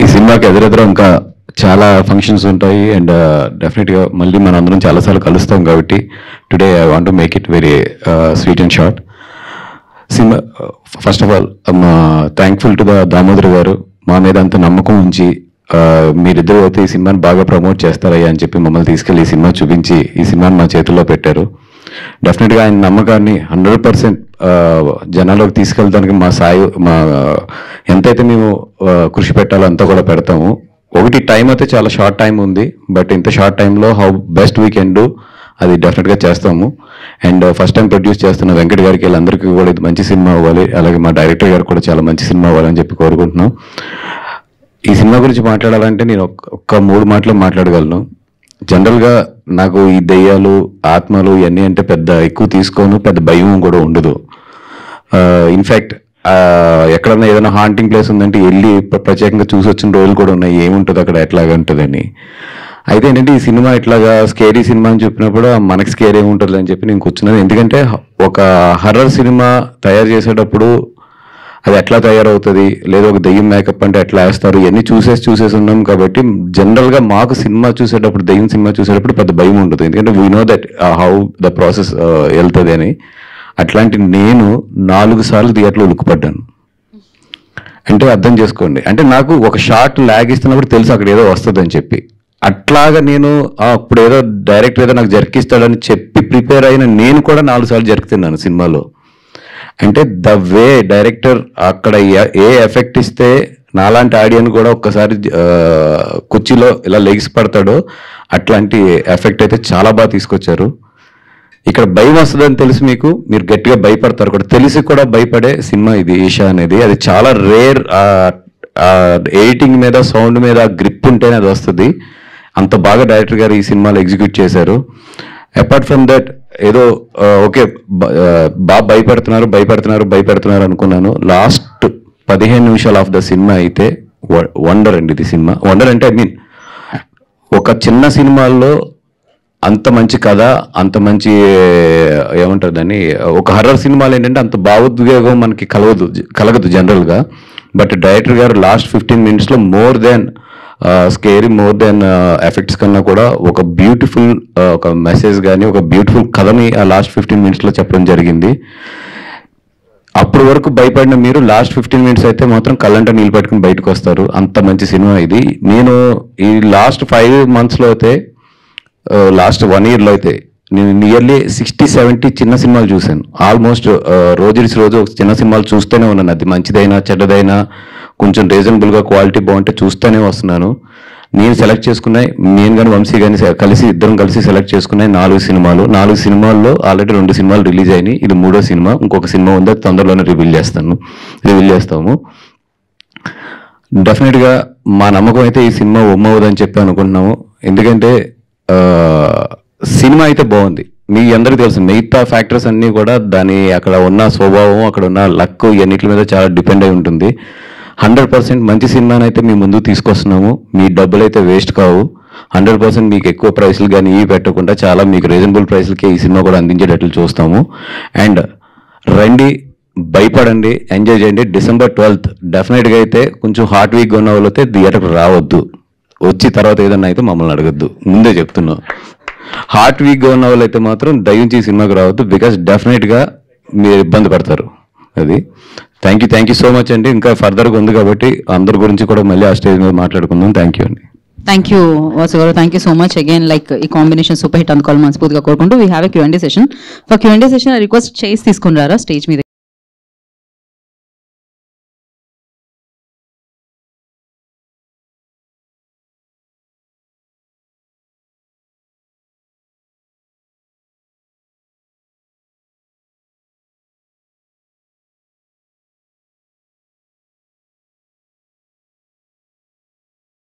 ఈ సినిమాకి ఎదురెదురు ఇంకా చాలా ఫంక్షన్స్ ఉంటాయి అండ్ డెఫినెట్గా మళ్ళీ మనం అందరం చాలాసార్లు కలుస్తాం కాబట్టి today I want to make it very sweet and short. Cinema first of all thankful to the Damodar గారు మా మీద అంత నమ్మకం ఉంచి మీరిద్దరూ అయితే ఈ సినిమాని బాగా ప్రమోట్ చేస్తారయ్యా అని చెప్పి మమ్మల్ని తీసుకెళ్ళి ఈ సినిమా చూపించి ఈ సినిమాని మా చేతుల్లో పెట్టారు. డెఫినెట్గా ఆయన నమ్మకాన్ని 100% జనాల్లోకి తీసుకెళ్ళడానికి మా ఎంతైతే మేము కృషి పెట్టాలో అంతా కూడా పెడతాము. ఒకటి టైం అయితే చాలా షార్ట్ టైం ఉంది, బట్ ఇంత షార్ట్ టైంలో how best we can do అది డెఫినెట్గా చేస్తాము. అండ్ ఫస్ట్ టైం ప్రొడ్యూస్ చేస్తున్న వెంకట్ గారికి వీళ్ళందరికీ కూడా ఇది మంచి సినిమా అవ్వాలి, అలాగే మా డైరెక్టర్ గారికి కూడా చాలా మంచి సినిమా అవ్వాలని చెప్పి కోరుకుంటున్నాం. ఈ సినిమా గురించి మాట్లాడాలంటే నేను ఒక్క 3 మాటలు మాట్లాడగలను. జనరల్గా నాకు ఈ దెయ్యాలు ఆత్మలు ఇవన్నీ అంటే పెద్ద ఎక్కువ తీసుకోను, పెద్ద భయం కూడా ఉండదు. ఇన్ఫ్యాక్ట్ ఎక్కడన్నా ఏదైనా హాంటింగ్ ప్లేస్ ఉందంటే వెళ్ళి ప్రత్యేకంగా చూసి వచ్చిన రోజులు కూడా ఉన్నాయి, ఏముంటుంది అక్కడ ఎట్లాగా ఉంటుందని. అయితే ఏంటంటే ఈ సినిమా ఇట్లాగా స్కేరీ సినిమా అని చెప్పినప్పుడు మనకి స్కేర్ ఏముంటుంది అని చెప్పి నేను కూర్చున్నాను. ఎందుకంటే ఒక హర్రర్ సినిమా తయారు చేసేటప్పుడు అది ఎట్లా తయారవుతుంది, లేదా ఒక దెయ్యం మేకప్ అంటే ఎట్లా వేస్తారు, ఇవన్నీ చూసేసి ఉన్నాం. కాబట్టి జనరల్గా మాకు సినిమా చూసేటప్పుడు దెయ్యం సినిమా చూసేటప్పుడు పెద్ద భయం ఉంటుంది, ఎందుకంటే we know that how the process వెళ్తుంది అని. అట్లాంటి నేను 4 సార్లు థియేటర్లో ఉలుక్కుపడ్డాను. అంటే అర్థం చేసుకోండి, అంటే నాకు ఒక షార్ట్ ల్యాగ్ ఇస్తున్నప్పుడు తెలుసు అక్కడ ఏదో వస్తుంది అని చెప్పి. అట్లాగా నేను అప్పుడు ఏదో డైరెక్టర్ ఏదో నాకు జరికిస్తాడని చెప్పి ప్రిపేర్ అయిన నేను కూడా 4 సార్లు జరుకుతున్నాను సినిమాలో. అంటే ద వే డైరెక్టర్ అక్కడ ఏ ఎఫెక్ట్ ఇస్తే నాలాంటి ఆడియన్ కూడా ఒక్కసారి కుర్చీలో ఇలా లెగిసి పడతాడో అట్లాంటి ఎఫెక్ట్ అయితే చాలా బాగా తీసుకొచ్చారు. ఇక్కడ భయం వస్తుందని తెలిసి మీరు గట్టిగా భయపడతారు కూడా, తెలిసి కూడా భయపడే సినిమా ఇది ఈషా అనేది. అది చాలా రేర్. ఎడిటింగ్ మీద సౌండ్ మీద గ్రిప్ ఉంటేనే అది వస్తుంది. అంత బాగా డైరెక్టర్ గారు ఈ సినిమాలో ఎగ్జిక్యూట్ చేశారు. అపార్ట్ ఫ్రమ్ దట్ ఏదో ఓకే బాగా భయపెడుతున్నారు అనుకున్నాను. లాస్ట్ 15 నిమిషాలు ఆఫ్ ద సినిమా అయితే వండర్ అండి. ఇది సినిమా వండర్ అంటే ఐ మీన్ ఒక చిన్న సినిమాల్లో అంత మంచి కథ, అంత మంచి ఏమంటుందని, ఒక హర్రర్ సినిమాలు ఏంటంటే అంత భావోద్వేగం మనకి కలగదు జనరల్గా. బట్ డైరెక్టర్ గారు లాస్ట్ 15 minutesలో more than scary, more than effects కన్నా కూడా ఒక బ్యూటిఫుల్ ఒక మెసేజ్ కానీ ఒక బ్యూటిఫుల్ కథని ఆ లాస్ట్ 15 minutesలో చెప్పడం జరిగింది. అప్పటి వరకు భయపడిన మీరు లాస్ట్ 15 minutes అయితే మాత్రం కళ్ళంట నీళ్ళు పెట్టుకుని బయటకు వస్తారు. అంత మంచి సినిమా ఇది. నేను ఈ లాస్ట్ 5 monthsలో అయితే, లాస్ట్ 1 yearలో అయితే నేను నియర్లీ 60-70 చిన్న సినిమాలు చూశాను. ఆల్మోస్ట్ రోజు చిన్న సినిమాలు చూస్తూనే ఉన్నాను. అది మంచిదైనా చెడ్డదైనా కొంచెం రీజనబుల్గా క్వాలిటీ బాగుంటే చూస్తూనే వస్తున్నాను. నేను సెలెక్ట్ చేసుకున్నాయి, నేను కానీ వంశీ కానీ ఇద్దరం కలిసి సెలెక్ట్ చేసుకున్నాయి 4 సినిమాలు. 4 సినిమాల్లో ఆల్రెడీ 2 సినిమాలు రిలీజ్ అయినాయి. ఇది 3వ సినిమా. ఇంకొక సినిమా ఉంది, తొందరలోనే రివీల్ చేస్తాము. డెఫినెట్గా మా నమ్మకం అయితే ఈ సినిమా ఒమ్మవుదని చెప్పి అనుకుంటున్నాము. ఎందుకంటే సినిమా అయితే బాగుంది. మీ అందరికీ తెలుసు మిగతా ఫ్యాక్టర్స్ అన్నీ కూడా దాని అక్కడ ఉన్న స్వభావం, అక్కడ ఉన్న లక్, ఇవన్నిటి మీద చాలా డిపెండ్ అయి ఉంటుంది. 100% మంచి సినిమాని అయితే మీ ముందుకు తీసుకొస్తున్నాము. మీ డబ్బులు అయితే వేస్ట్ కావు. 100% మీకు ఎక్కువ ప్రైస్లు కానీ ఇవి పెట్టకుండా చాలా మీకు రీజనబుల్ ప్రైస్లకే ఈ సినిమా కూడా అందించేటట్లు చూస్తాము. అండ్ రండి, భయపడండి, ఎంజాయ్ చేయండి. December 12th డెఫినెట్గా అయితే కొంచెం హార్ట్ వీక్గా ఉన్న వాళ్ళు అయితే థియేటర్కి రావద్దు. వచ్చి తర్వాత ఏదన్నా అయితే మమ్మల్ని అడగద్దు, ముందే చెప్తున్నాం. హార్ట్ వీక్గా ఉన్న వాళ్ళు అయితే మాత్రం దయించి ఈ సినిమాకి రావద్దు, బికాస్ డెఫినెట్గా మీరు ఇబ్బంది పడతారు. అది థ్యాంక్ యూ సో మచ్ అండి. ఇంకా ఫర్దర్గా ఉంది కాబట్టి అందరి గురించి కూడా మళ్ళీ ఆ స్టేజ్ మీద మాట్లాడుకుందాం. థ్యాంక్ యూ అండి. థ్యాంక్ యూ వాసు గారు, thank you so much again. Like ఈ కాంబినేషన్ సూపర్ హిట్ అందుకోవాలి మనస్ఫూర్తిగా కోరుకుంటూ we have a Q&A session. For Q&A session request చేసి తీసుకుని రారా స్టేజ్ మీద.